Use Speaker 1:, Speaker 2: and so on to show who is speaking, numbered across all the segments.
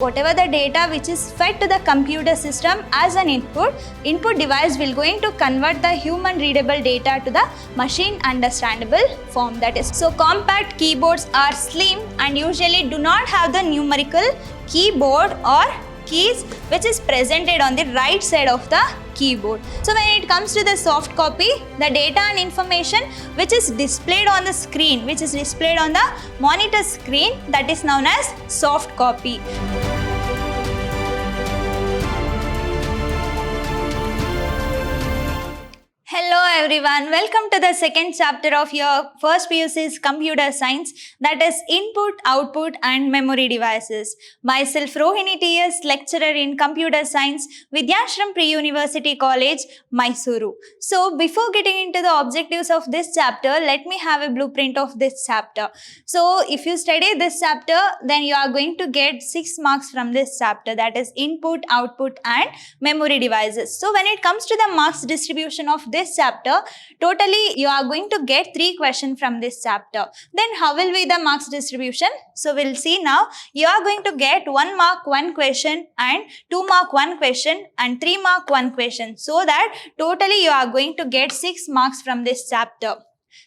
Speaker 1: Whatever the data which is fed to the computer system as an input device will going to convert the human readable data to the machine understandable form. That is, so compact keyboards are slim and usually do not have the numerical keyboard or keys which is presented on the right side of the keyboard. So when it comes to the soft copy, the data and information which is displayed on the screen, which is displayed on the monitor screen, that is known as soft copy. Hello everyone, welcome to the second chapter of your first PUC's computer science, that is input, output and memory devices. Myself Rohini TS, lecturer in computer science, Vidhyaashram Pre-University College, Mysuru. So before getting into the objectives of this chapter, let me have a blueprint of this chapter. So if you study this chapter, then you are going to get 6 marks from this chapter, that is input, output and memory devices. So when it comes to the marks distribution of this chapter, totally you are going to get 3 questions from this chapter. Then how will be the marks distribution? So we'll see now. You are going to get 1 mark 1 question and 2 mark 1 question and 3 mark 1 question. So that totally you are going to get 6 marks from this chapter.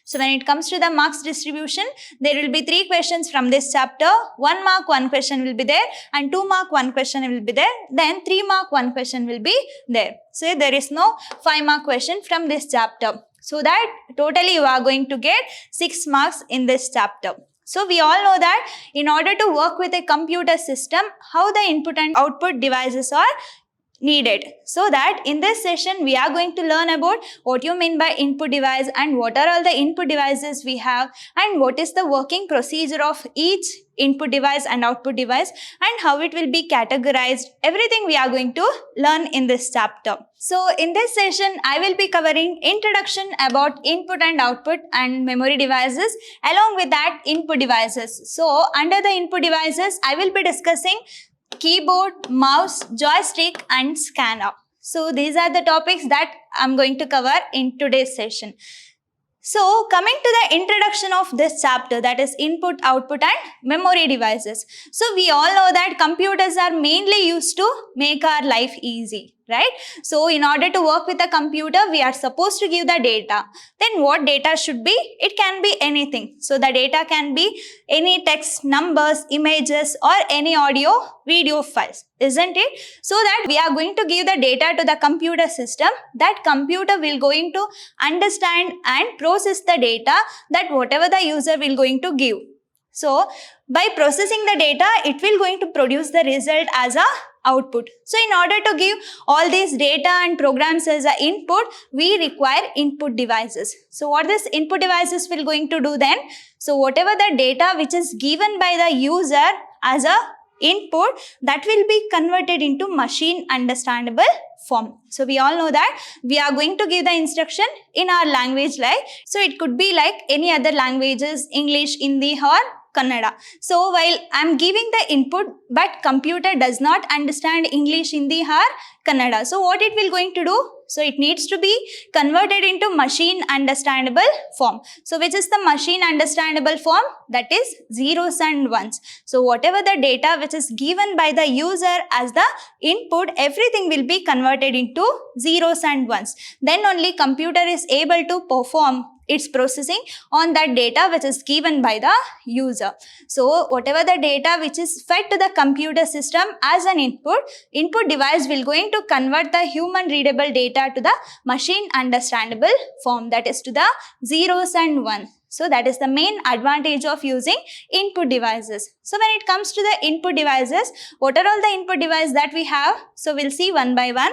Speaker 1: So when it comes to the marks distribution, there will be 3 questions from this chapter. 1 mark 1 question will be there and 2 mark 1 question will be there. Then 3 mark 1 question will be there. So there is no 5 mark question from this chapter. So that totally you are going to get 6 marks in this chapter. So we all know that in order to work with a computer system, how the input and output devices are needed. So that in this session we are going to learn about what you mean by input device and what are all the input devices we have and what is the working procedure of each input device and output device and how it will be categorized. Everything we are going to learn in this chapter. So in this session I will be covering introduction about input and output and memory devices, along with that input devices. So under the input devices I will be discussing keyboard, mouse, joystick and scanner. So these are the topics that I'm going to cover in today's session. So coming to the introduction of this chapter, that is input, output and memory devices. So we all know that computers are mainly used to make our life easy, right? So in order to work with a computer, we are supposed to give the data. Then what data should be? It can be anything. So the data can be any text, numbers, images or any audio, video files, isn't it? So that we are going to give the data to the computer system. That computer will going to understand and process the data that whatever the user will going to give. So by processing the data, it will going to produce the result as a output. So in order to give all these data and programs as an input, we require input devices. So what this input devices will going to do then? So whatever the data which is given by the user as a input, that will be converted into machine understandable form. So we all know that we are going to give the instruction in our language, like, so it could be like any other languages, English, Hindi or Kannada. So while I'm giving the input, but computer does not understand English, Hindi or Kannada. So what it will going to do? So it needs to be converted into machine understandable form. So which is the machine understandable form? That is zeros and ones. So whatever the data which is given by the user as the input, everything will be converted into zeros and ones. Then only computer is able to perform its processing on that data which is given by the user. So whatever the data which is fed to the computer system as an input device will going to convert the human readable data to the machine understandable form, that is to the zeros and ones. So that is the main advantage of using input devices. So when it comes to the input devices, what are all the input devices that we have? So we'll see one by one.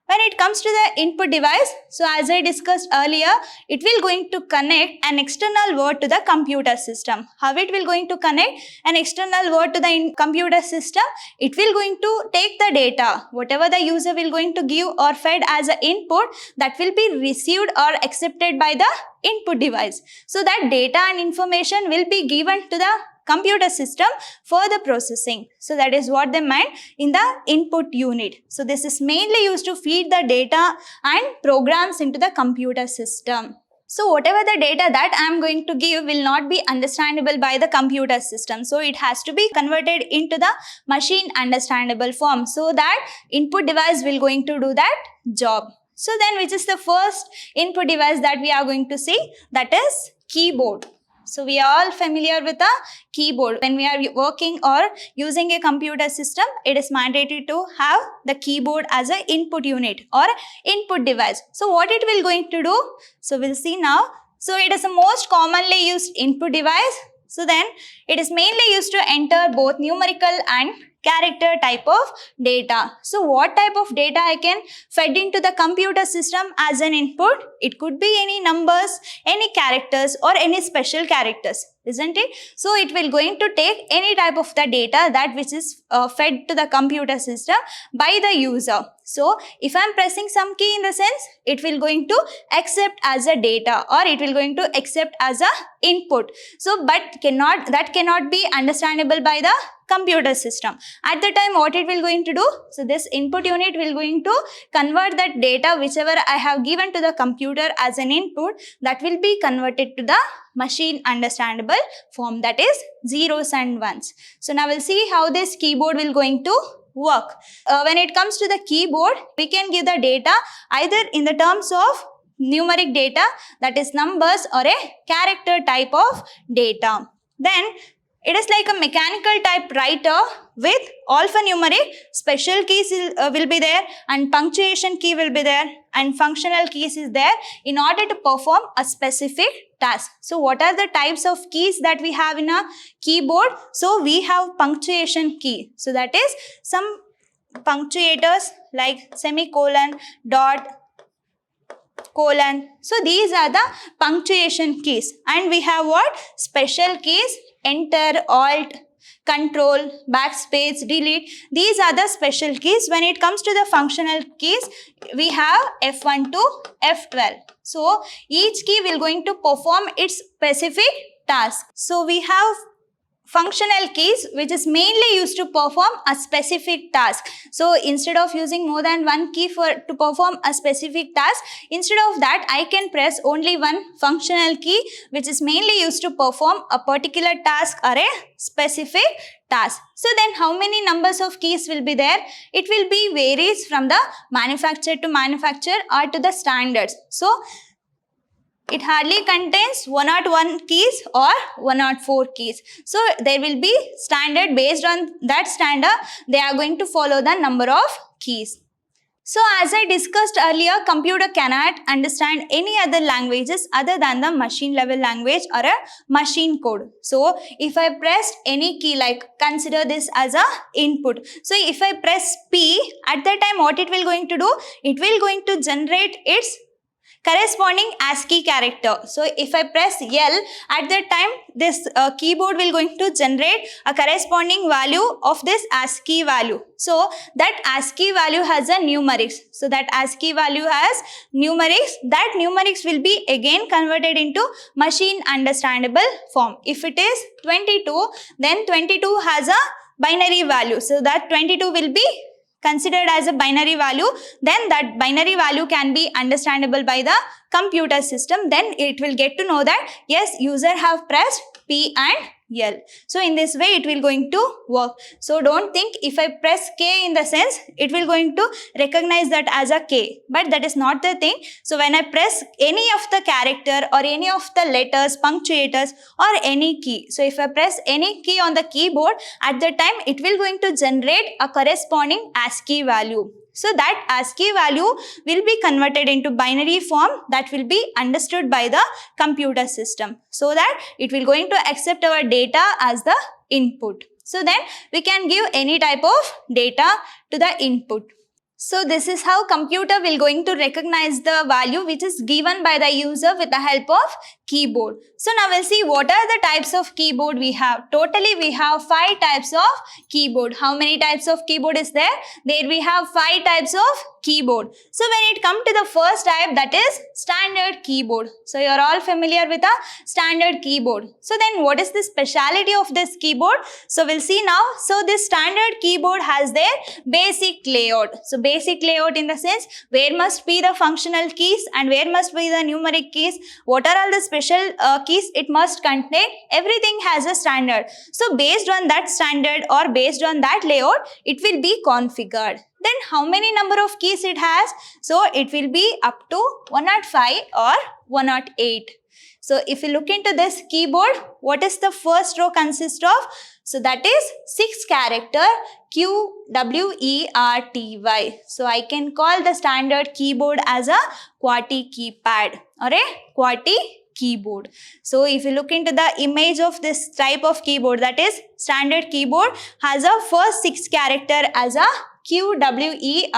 Speaker 1: When it comes to the input device, so as I discussed earlier, it will going to connect an external word to the computer system. How it will going to connect an external word to the computer system? It will going to take the data, whatever the user will going to give or fed as an input, that will be received or accepted by the input device. So that data and information will be given to the computer system for the processing. So that is what they meant in the input unit. So this is mainly used to feed the data and programs into the computer system. So whatever the data that I am going to give will not be understandable by the computer system. So it has to be converted into the machine understandable form so that input device will going to do that job. So then which is the first input device that we are going to see? That is keyboard. So we are all familiar with a keyboard. When we are working or using a computer system, it is mandatory to have the keyboard as an input unit or input device. So what it will going to do? So we'll see now. So it is the most commonly used input device. So then it is mainly used to enter both numerical and character type of data. So what type of data I can fed into the computer system as an input? It could be any numbers, any characters or any special characters, isn't it? So it will going to take any type of the data that which is fed to the computer system by the user. So if I am pressing some key in the sense, it will going to accept as a data or it will going to accept as a input. So but that cannot be understandable by the computer system. At the time what it will going to do? So this input unit will going to convert that data whichever I have given to the computer as an input, that will be converted to the machine understandable form, that is zeros and ones. So now we'll see how this keyboard will going to work. When it comes to the keyboard, we can give the data either in the terms of numeric data, that is numbers, or a character type of data. Then it is like a mechanical typewriter with alphanumeric, special keys will be there and punctuation key will be there and functional keys is there in order to perform a specific task. So what are the types of keys that we have in a keyboard? So we have punctuation key. So that is some punctuators like semicolon, dot, colon. So these are the punctuation keys. And we have what? Special keys, enter, alt, control, backspace, delete. These are the special keys. When it comes to the functional keys, we have F1 to F12. So each key will going to perform its specific task. So we have functional keys which is mainly used to perform a specific task. So instead of using more than one key to perform a specific task, instead of that I can press only one functional key which is mainly used to perform a particular task or a specific task. So then how many numbers of keys will be there? It will be varies from the manufacturer to manufacturer or to the standards. So it hardly contains 101 keys or 104 keys. So there will be standard. Based on that standard, they are going to follow the number of keys. So as I discussed earlier, computer cannot understand any other languages other than the machine level language or a machine code. So if I press any key, like consider this as a input. So if I press P, at that time what it will going to do? It will going to generate its corresponding ASCII character. So if I press L, at that time this keyboard will going to generate a corresponding value of this ASCII value. So that ASCII value has a numerics. So that ASCII value has numerics. That numerics will be again converted into machine understandable form. If it is 22, then 22 has a binary value. So that 22 will be considered as a binary value, then that binary value can be understandable by the computer system. Then it will get to know that yes, user have pressed P and L. So in this way it will going to work. So don't think if I press K in the sense it will going to recognize that as a K, but that is not the thing. So when I press any of the character or any of the letters, punctuators or any key, so if I press any key on the keyboard, at the time it will going to generate a corresponding ASCII value. So that ASCII value will be converted into binary form that will be understood by the computer system, so that it will going to accept our data as the input. So then we can give any type of data to the input. So this is how computer will going to recognize the value which is given by the user with the help of keyboard. So now we'll see what are the types of keyboard we have. Totally we have 5 types of keyboard. How many types of keyboard is there? There we have 5 types of keyboard. So when it comes to the first type, that is standard keyboard. So you are all familiar with a standard keyboard. So then what is the speciality of this keyboard? So we'll see now. So this standard keyboard has their basic layout. So basic layout in the sense where must be the functional keys and where must be the numeric keys, what are all the special keys it must contain, everything has a standard. So based on that standard or based on that layout, it will be configured. Then how many number of keys it has? So it will be up to 105 or 108. So if you look into this keyboard, what is the first row consist of? So that is 6 character QWERTY. So I can call the standard keyboard as a QWERTY keypad or a QWERTY keyboard. So if you look into the image of this type of keyboard, that is standard keyboard, has a first 6 character as a QWERTY.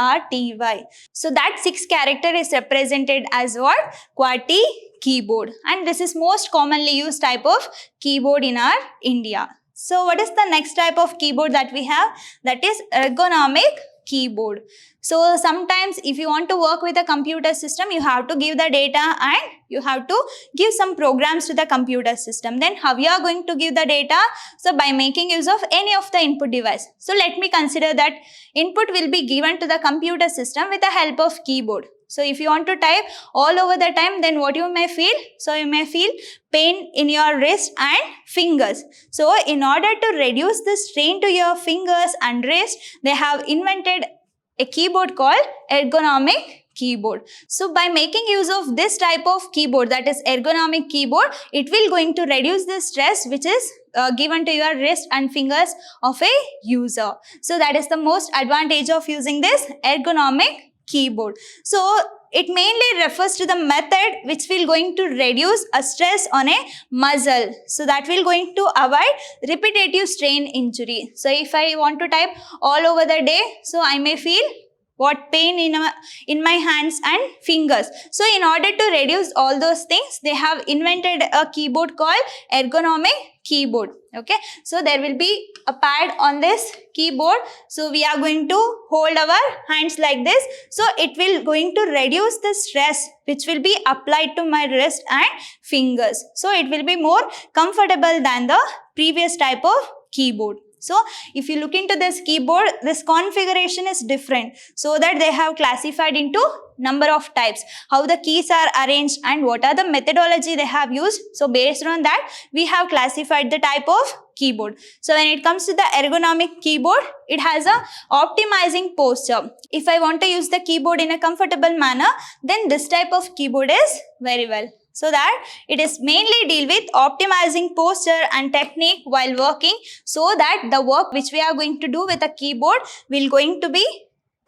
Speaker 1: So that 6 character is represented as what? QWERTY keyboard. And this is most commonly used type of keyboard in our India. So what is the next type of keyboard that we have? That is ergonomic keyboard. So sometimes if you want to work with a computer system, you have to give the data and you have to give some programs to the computer system. Then how you are going to give the data? So by making use of any of the input device. So let me consider that input will be given to the computer system with the help of keyboard. So if you want to type all over the time, then what you may feel? So you may feel pain in your wrist and fingers. So in order to reduce the strain to your fingers and wrist, they have invented a keyboard called ergonomic keyboard. So by making use of this type of keyboard, that is ergonomic keyboard, it will going to reduce the stress which is given to your wrist and fingers of a user. So that is the most advantage of using this ergonomic keyboard. So it mainly refers to the method which will going to reduce a stress on a muscle. So that will going to avoid repetitive strain injury. So if I want to type all over the day, so I may feel what pain in my hands and fingers. So in order to reduce all those things, they have invented a keyboard called ergonomic keyboard. Okay, so there will be a pad on this keyboard. So we are going to hold our hands like this. So it will going to reduce the stress which will be applied to my wrist and fingers. So it will be more comfortable than the previous type of keyboard. So if you look into this keyboard, this configuration is different, so that they have classified into number of types, how the keys are arranged and what are the methodology they have used. So based on that, we have classified the type of keyboard. So when it comes to the ergonomic keyboard, it has a optimizing posture. If I want to use the keyboard in a comfortable manner, then this type of keyboard is very well. So that it is mainly deal with optimizing posture and technique while working, so that the work which we are going to do with a keyboard will going to be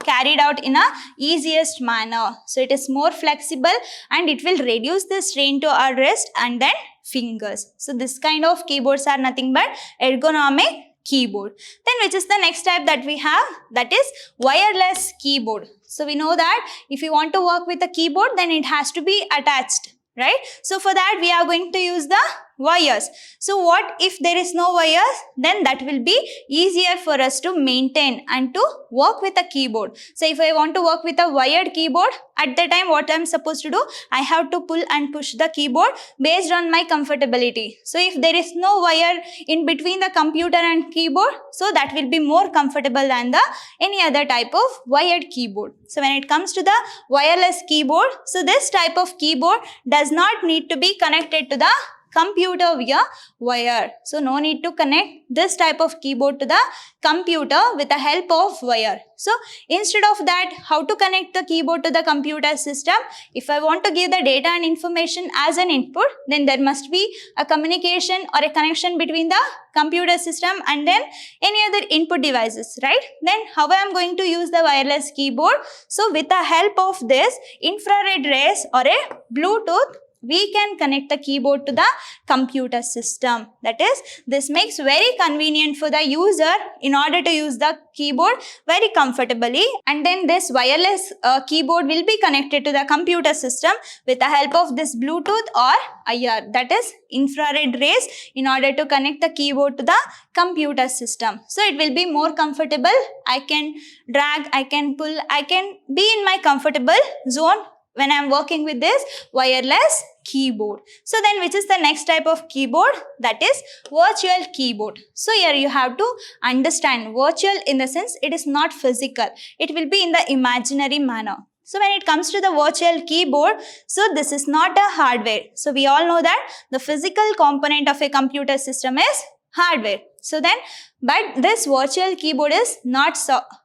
Speaker 1: carried out in a easiest manner. So it is more flexible and it will reduce the strain to our wrist and then fingers. So this kind of keyboards are nothing but ergonomic keyboard. Then which is the next type that we have? That is wireless keyboard. So we know that if you want to work with a keyboard, then it has to be attached, right? So for that we are going to use the wires. So what if there is no wires? Then that will be easier for us to maintain and to work with a keyboard. So if I want to work with a wired keyboard, at the time what I am supposed to do? I have to pull and push the keyboard based on my comfortability. So if there is no wire in between the computer and keyboard, so that will be more comfortable than the any other type of wired keyboard. So when it comes to the wireless keyboard, so this type of keyboard does not need to be connected to the computer via wire. So no need to connect this type of keyboard to the computer with the help of wire. So instead of that, how to connect the keyboard to the computer system? If I want to give the data and information as an input, then there must be a communication or a connection between the computer system and then any other input devices, right? Then how I am going to use the wireless keyboard? So with the help of this infrared rays or a Bluetooth, we can connect the keyboard to the computer system. That is, this makes very convenient for the user in order to use the keyboard very comfortably. And then this wireless keyboard will be connected to the computer system with the help of this Bluetooth or IR, that is infrared rays, in order to connect the keyboard to the computer system. So it will be more comfortable. I can drag, I can pull, I can be in my comfortable zone when I'm working with this wireless keyboard. So then which is the next type of keyboard? That is virtual keyboard. So here you have to understand virtual in the sense it is not physical. It will be in the imaginary manner. So when it comes to the virtual keyboard, so this is not a hardware. So we all know that the physical component of a computer system is hardware. So then, but this virtual keyboard is not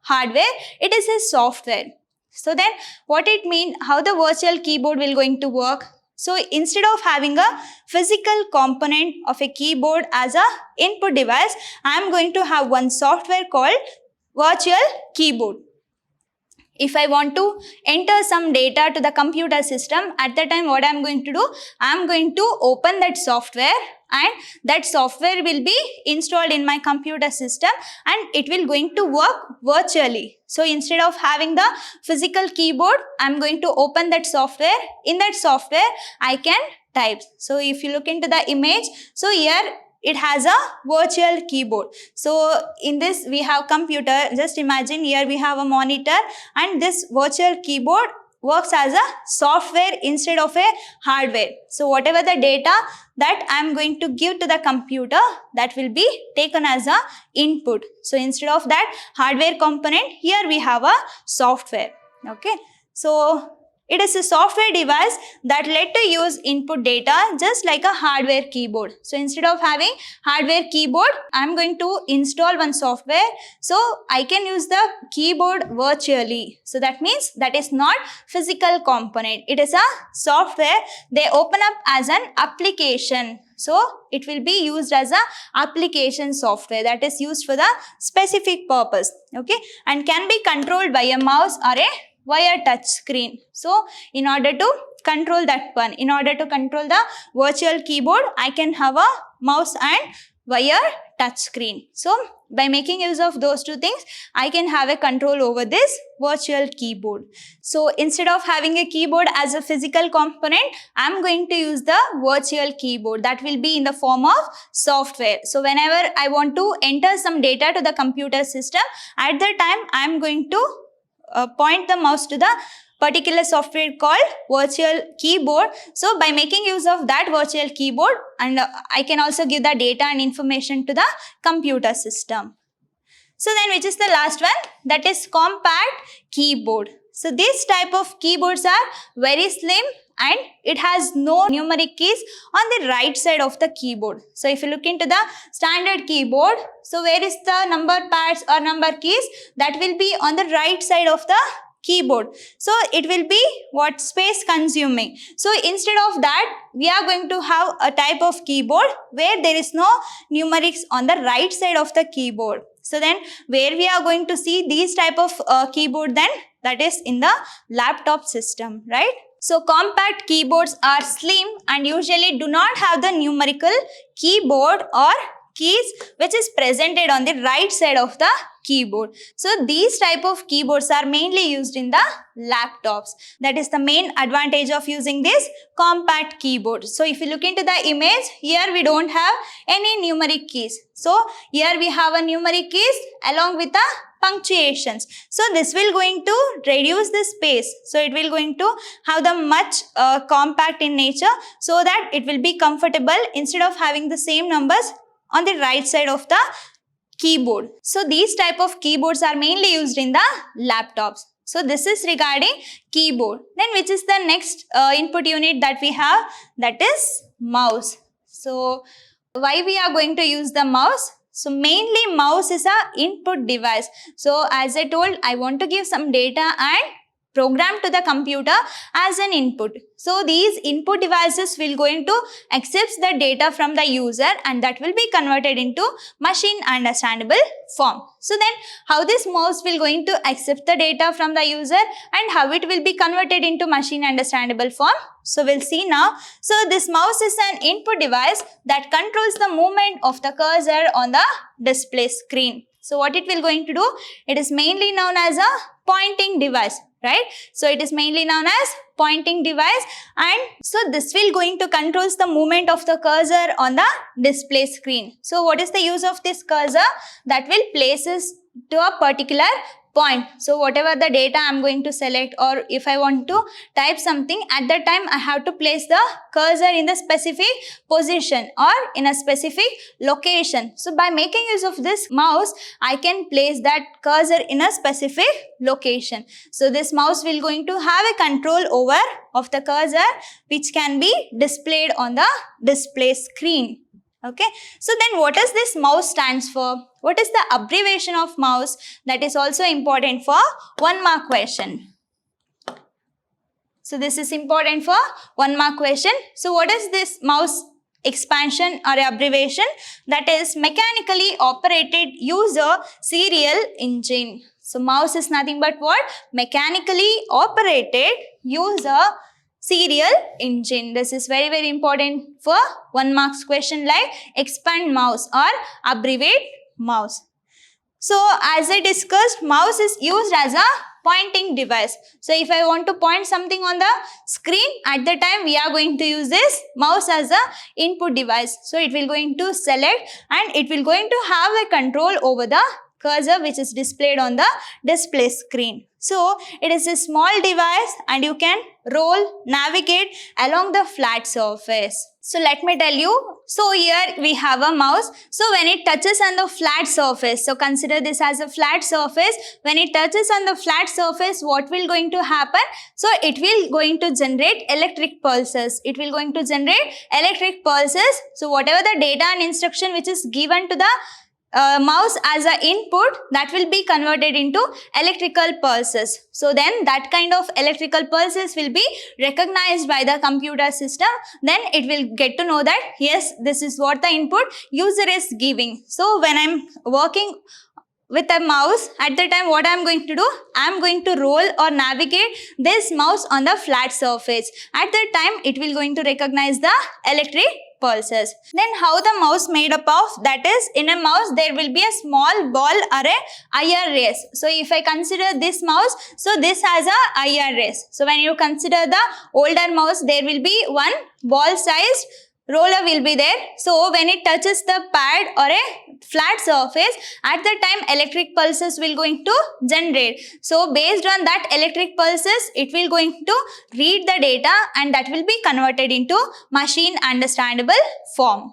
Speaker 1: hardware, it is a software. So then what it means, how the virtual keyboard will going to work? So instead of having a physical component of a keyboard as a input device, I am going to have one software called virtual keyboard. If I want to enter some data to the computer system, at that time what I am going to do? I am going to open that software and that software will be installed in my computer system and it will going to work virtually. So instead of having the physical keyboard, I am going to open that software. In that software, I can type. So if you look into the image, so here it has a virtual keyboard. So in this we have computer. Just imagine here we have a monitor and this virtual keyboard works as a software instead of a hardware. So whatever the data that I am going to give to the computer, that will be taken as a input. So instead of that hardware component, here we have a software. Okay. So it is a software device that let to use input data just like a hardware keyboard. So instead of having hardware keyboard, I am going to install one software. So I can use the keyboard virtually. So that means that is not physical component. It is a software. They open up as an application. So it will be used as a application software that is used for the specific purpose. Okay. And can be controlled by a mouse or a via touch screen. So in order to control that one, in order to control the virtual keyboard, I can have a mouse and via touch screen. So by making use of those two things, I can have a control over this virtual keyboard. So instead of having a keyboard as a physical component, I am going to use the virtual keyboard that will be in the form of software. So whenever I want to enter some data to the computer system, at that time I am going to point the mouse to the particular software called virtual keyboard. So by making use of that virtual keyboard, and I can also give the data and information to the computer system. So then which is the last one? That is compact keyboard. So this type of keyboards are very slim and it has no numeric keys on the right side of the keyboard. So if you look into the standard keyboard, so where is the number pads or number keys? That will be on the right side of the keyboard. So it will be what? Space consuming. So instead of that, we are going to have a type of keyboard where there is no numerics on the right side of the keyboard. So then where we are going to see these type of keyboard then? That is in the laptop system, right? So compact keyboards are slim and usually do not have the numerical keyboard or keys which is presented on the right side of the keyboard. So these type of keyboards are mainly used in the laptops. That is the main advantage of using this compact keyboard. So if you look into the image, here we don't have any numeric keys. So here we have a numeric keys along with the punctuations. So this will going to reduce the space. So it will going to have the much compact in nature so that it will be comfortable instead of having the same numbers on the right side of the keyboard. So these type of keyboards are mainly used in the laptops. So this is regarding keyboard. Then which is the next input unit that we have? That is mouse. So why we are going to use the mouse? So mainly mouse is a input device. So as I told, I want to give some data and program to the computer as an input. So these input devices will going to accept the data from the user and that will be converted into machine understandable form. So then how this mouse will going to accept the data from the user and how it will be converted into machine understandable form? So we'll see now. So this mouse is an input device that controls the movement of the cursor on the display screen. So what it will going to do? It is mainly known as a pointing device, right? So it is mainly known as pointing device, and so this will going to controls the movement of the cursor on the display screen. So what is the use of this cursor? That will places to a particular point. So whatever the data I'm going to select, or if I want to type something, at that time I have to place the cursor in the specific position or in a specific location. So by making use of this mouse, I can place that cursor in a specific location. So this mouse will going to have a control over of the cursor, which can be displayed on the display screen. Okay, so then what does this mouse stands for? What is the abbreviation of mouse? That is also important for 1 mark question. So this is important for 1 mark question. So what is this mouse expansion or abbreviation? That is mechanically operated user serial engine. So mouse is nothing but what? Mechanically operated user serial engine. This is very, very important for 1 marks question like expand mouse or abbreviate mouse. So as I discussed, mouse is used as a pointing device. So if I want to point something on the screen, at the time we are going to use this mouse as a input device. So it will going to select and it will going to have a control over the cursor which is displayed on the display screen. So it is a small device and you can roll, navigate along the flat surface. So let me tell you, so here we have a mouse. So when it touches on the flat surface, so consider this as a flat surface. When it touches on the flat surface, what will going to happen? So it will going to generate electric pulses. It will going to generate electric pulses. So whatever the data and instruction which is given to the mouse as an input, that will be converted into electrical pulses. So then that kind of electrical pulses will be recognized by the computer system. Then it will get to know that yes, this is what the input user is giving. So when I'm working with a mouse, at the time what I'm going to do? I'm going to roll or navigate this mouse on the flat surface. At that time it will going to recognize the electric pulses. Then how the mouse made up of? That is, in a mouse there will be a small ball or a IR rays. So if I consider this mouse, so this has a IR rays. So when you consider the older mouse, there will be one ball sized roller will be there. So when it touches the pad or a flat surface, at the time electric pulses will going to generate. So based on that electric pulses, it will going to read the data and that will be converted into machine understandable form.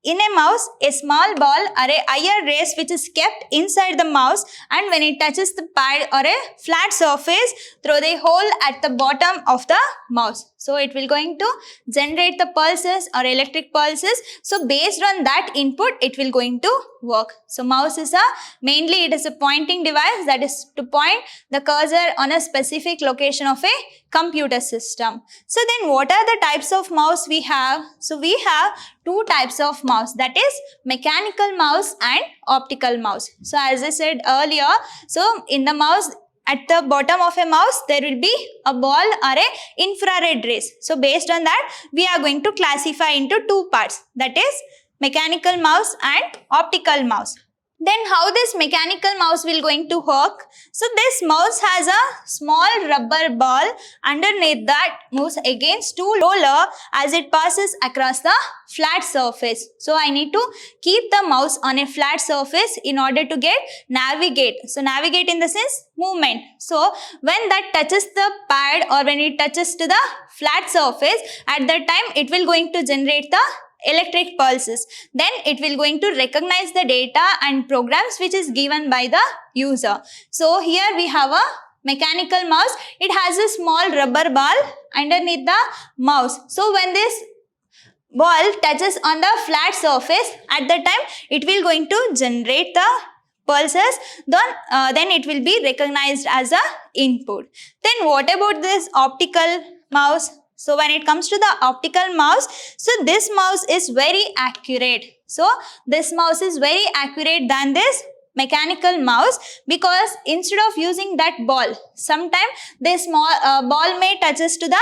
Speaker 1: In a mouse, a small ball or a IR rays which is kept inside the mouse, and when it touches the pad or a flat surface through the hole at the bottom of the mouse. So it will going to generate the pulses or electric pulses. So based on that input, it will going to work. So mouse is mainly it is a pointing device, that is to point the cursor on a specific location of a computer system. So then what are the types of mouse we have? So we have two types of mouse, that is mechanical mouse and optical mouse. So as I said earlier, so in the mouse, at the bottom of a mouse, there will be a ball or a infrared rays. So based on that, we are going to classify into two parts, that is mechanical mouse and optical mouse. Then how this mechanical mouse will going to work? So this mouse has a small rubber ball underneath that moves against two roller as it passes across the flat surface. So I need to keep the mouse on a flat surface in order to get navigate. So navigate in the sense movement. So when that touches the pad or when it touches to the flat surface, at that time it will going to generate the electric pulses. Then it will going to recognize the data and programs which is given by the user. So here we have a mechanical mouse. It has a small rubber ball underneath the mouse. So when this ball touches on the flat surface, at the time it will going to generate the pulses, then it will be recognized as a input. Then what about this optical mouse? So when it comes to the optical mouse, so this mouse is very accurate. So this mouse is very accurate than this mechanical mouse, because instead of using that ball, sometimes this small ball may touches to the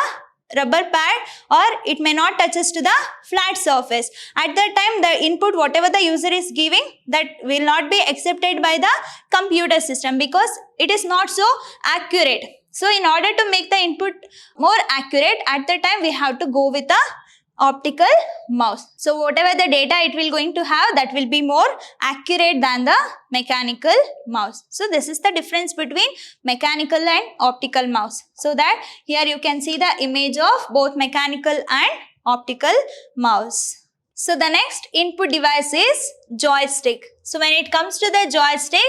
Speaker 1: rubber pad or it may not touches to the flat surface. At that time the input whatever the user is giving, that will not be accepted by the computer system because it is not so accurate. So in order to make the input more accurate, at the time we have to go with a optical mouse. So whatever the data it will going to have, that will be more accurate than the mechanical mouse. So this is the difference between mechanical and optical mouse. So that here you can see the image of both mechanical and optical mouse. So the next input device is joystick. So when it comes to the joystick,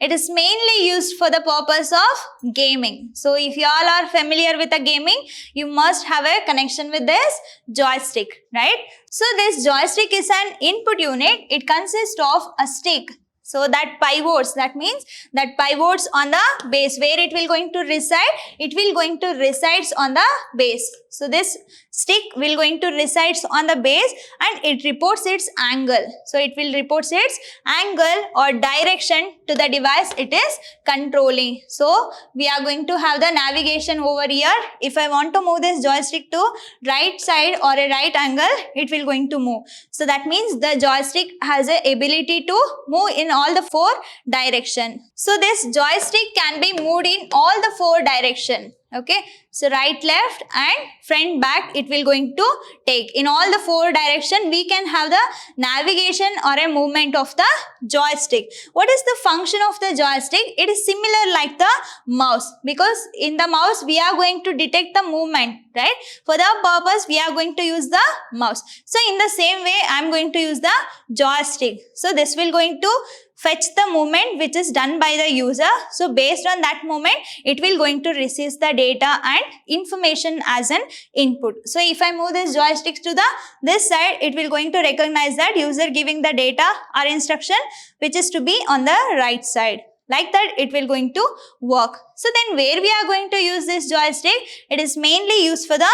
Speaker 1: it is mainly used for the purpose of gaming. So if you all are familiar with the gaming, you must have a connection with this joystick, right? So this joystick is an input unit. It consists of a stick. So that pivots, that means that pivots on the base. Where it will going to reside? It will going to resides on the base. So this stick will going to resides on the base and it reports its angle. So it will reports its angle or direction to the device it is controlling. So we are going to have the navigation over here. If I want to move this joystick to right side or a right angle, it will going to move. So that means the joystick has a ability to move in all the four direction. So this joystick can be moved in all the four direction. Okay, so right, left and front, back it will going to take. In all the four direction we can have the navigation or a movement of the joystick. What is the function of the joystick? It is similar like the mouse, because in the mouse we are going to detect the movement, right? For the purpose we are going to use the mouse. So in the same way I am going to use the joystick. So this will going to fetch the movement which is done by the user. So based on that movement, it will going to receive the data and information as an input. So if I move this joystick to the this side, it will going to recognize that user giving the data or instruction which is to be on the right side. Like that it will going to work. So then where we are going to use this joystick? It is mainly used for the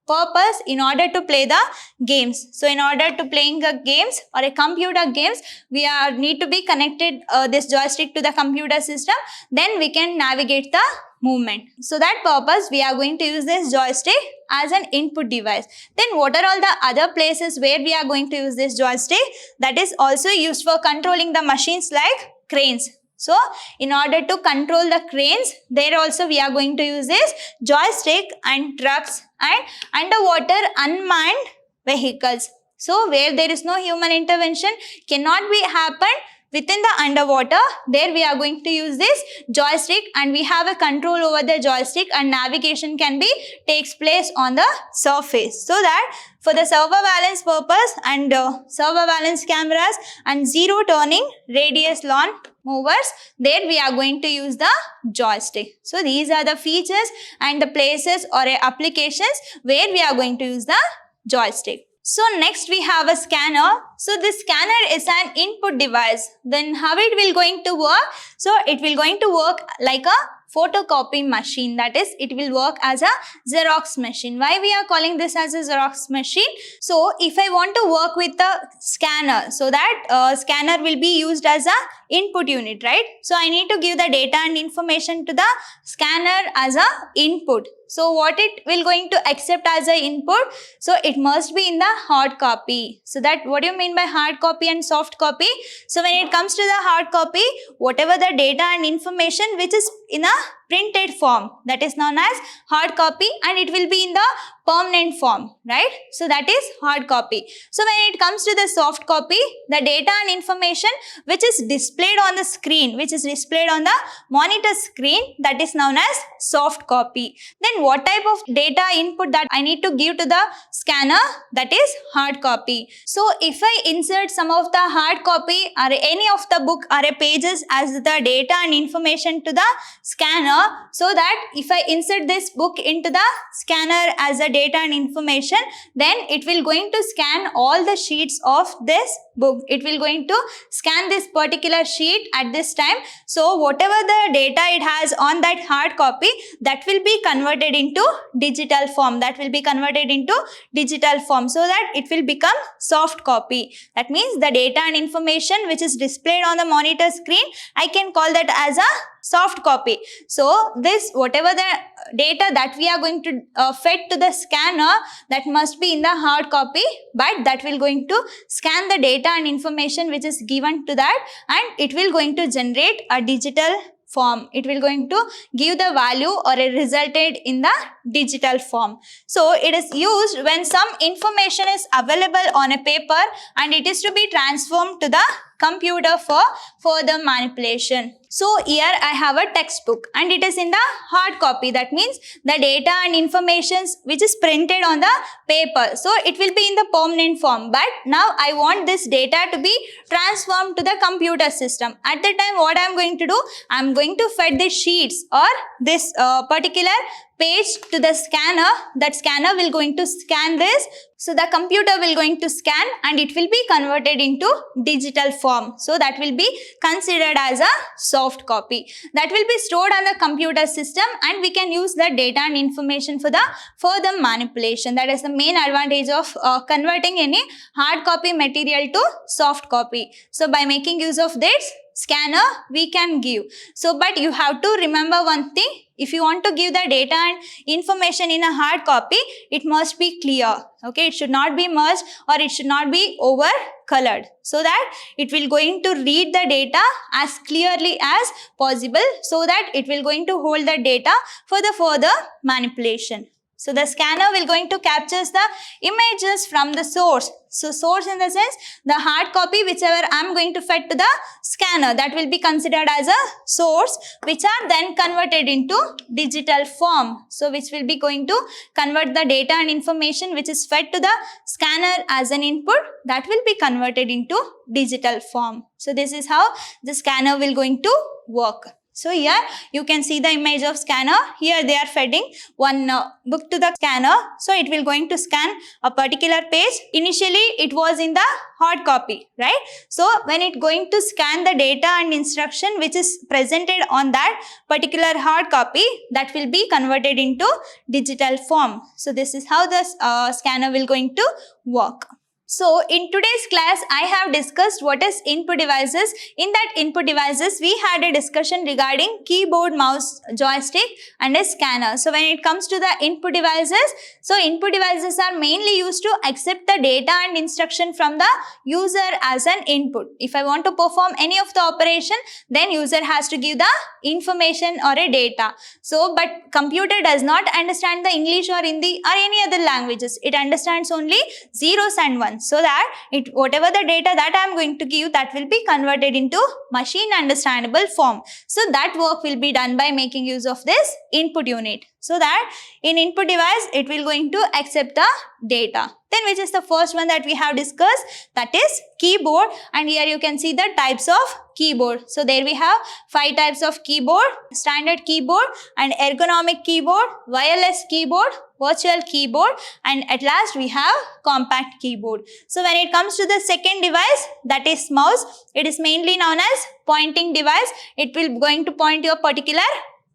Speaker 1: purpose in order to play the games. So in order to playing the games or a computer games, we need to be connected this joystick to the computer system. Then we can navigate the movement. So that purpose we are going to use this joystick as an input device. Then what are all the other places where we are going to use this joystick? That is also used for controlling the machines like cranes. So in order to control the cranes, there also we are going to use this joystick, and trucks and underwater unmanned vehicles. So where there is no human intervention, cannot be happen within the underwater, there we are going to use this joystick and we have a control over the joystick, and navigation can be takes place on the surface. So that for the surveillance purpose and surveillance cameras and zero turning radius lawn movers, there we are going to use the joystick. So these are the features and the places or applications where we are going to use the joystick. So next we have a scanner. So this scanner is an input device. Then how it will going to work? So it will going to work like a photocopy machine. That is, it will work as a Xerox machine. Why we are calling this as a Xerox machine? So if I want to work with the scanner, so that scanner will be used as a input unit, right? So I need to give the data and information to the scanner as a input. So what it will going to accept as a input? So it must be in the hard copy. So that what do you mean by hard copy and soft copy? So when it comes to the hard copy, whatever the data and information which is in a printed form, that is known as hard copy, and it will be in the permanent form, right? So that is hard copy. So when it comes to the soft copy, the data and information which is displayed on the screen, which is displayed on the monitor screen, that is known as soft copy. Then what type of data input that I need to give to the scanner? That is hard copy. So if I insert some of the hard copy or any of the book or pages as the data and information to the scanner, so that if I insert this book into the scanner as a data and information, then it will going to scan all the sheets of this book. It will going to scan this particular sheet at this time. So whatever the data it has on that hard copy, that will be converted into digital form. That will be converted into digital form, so that it will become soft copy. That means the data and information which is displayed on the monitor screen, I can call that as a soft copy. So this whatever the data that we are going to fed to the scanner, that must be in the hard copy, but that will going to scan the data and information which is given to that, and it will going to generate a digital form. It will going to give the value or a resulted in the digital form. So it is used when some information is available on a paper and it is to be transformed to the computer for further manipulation. So here I have a textbook and it is in the hard copy. That means the data and informations which is printed on the paper. So it will be in the permanent form. But now I want this data to be transformed to the computer system. At the time what I am going to do? I am going to feed the sheets or this particular page to the scanner. That scanner will going to scan this. So the computer will going to scan and it will be converted into digital form. So that will be considered as a soft copy. That will be stored on the computer system and we can use the data and information for the further manipulation. That is the main advantage of converting any hard copy material to soft copy. So by making use of this scanner we can give. So but you have to remember one thing. If you want to give the data and information in a hard copy, it must be clear. Okay, it should not be merged or it should not be over colored, so that it will going to read the data as clearly as possible, so that it will going to hold the data for the further manipulation. So the scanner will going to capture the images from the source. So source in the sense the hard copy whichever I am going to feed to the scanner, that will be considered as a source, which are then converted into digital form. So which will be going to convert the data and information which is fed to the scanner as an input, that will be converted into digital form. So this is how the scanner will going to work. So here you can see the image of scanner. Here they are feeding one book to the scanner. So it will going to scan a particular page. Initially it was in the hard copy, right? So when it going to scan the data and instruction which is presented on that particular hard copy, that will be converted into digital form. So this is how the scanner will going to work. So in today's class, I have discussed what is input devices. In that input devices, we had a discussion regarding keyboard, mouse, joystick and a scanner. So when it comes to the input devices, so input devices are mainly used to accept the data and instruction from the user as an input. If I want to perform any of the operation, then user has to give the information or a data. So but computer does not understand the English or Hindi or any other languages. It understands only zeros and ones. So that whatever the data that I am going to give, that will be converted into machine understandable form. So that work will be done by making use of this input unit. So that in input device, it will going to accept the data. Then which is the first one that we have discussed, that is keyboard. And here you can see the types of keyboard. So there we have 5 types of keyboard: standard keyboard and ergonomic keyboard, wireless keyboard, virtual keyboard, and at last we have compact keyboard. So when it comes to the second device, that is mouse, it is mainly known as pointing device. It will going to point your particular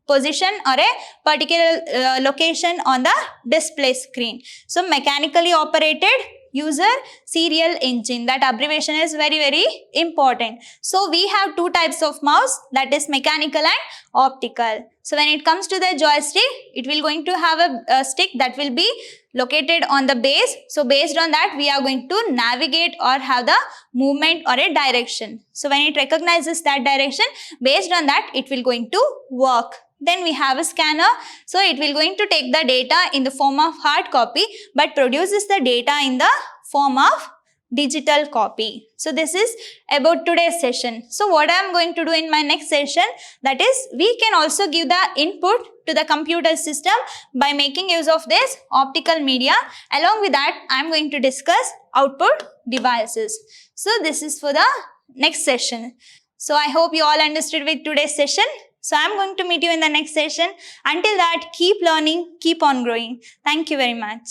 Speaker 1: position or a particular location on the display screen. So mechanically operated user serial engine, that abbreviation is very, very important. So we have 2 types of mouse, that is mechanical and optical. So when it comes to the joystick, it will going to have a stick that will be located on the base. So based on that, we are going to navigate or have the movement or a direction. So when it recognizes that direction, based on that, it will going to work. Then we have a scanner. So it will going to take the data in the form of hard copy, but produces the data in the form of digital copy. So this is about today's session. So what I am going to do in my next session, that is we can also give the input to the computer system by making use of this optical media. Along with that, I am going to discuss output devices. So this is for the next session. So I hope you all understood with today's session. So I am going to meet you in the next session. Until that, keep learning, keep on growing. Thank you very much.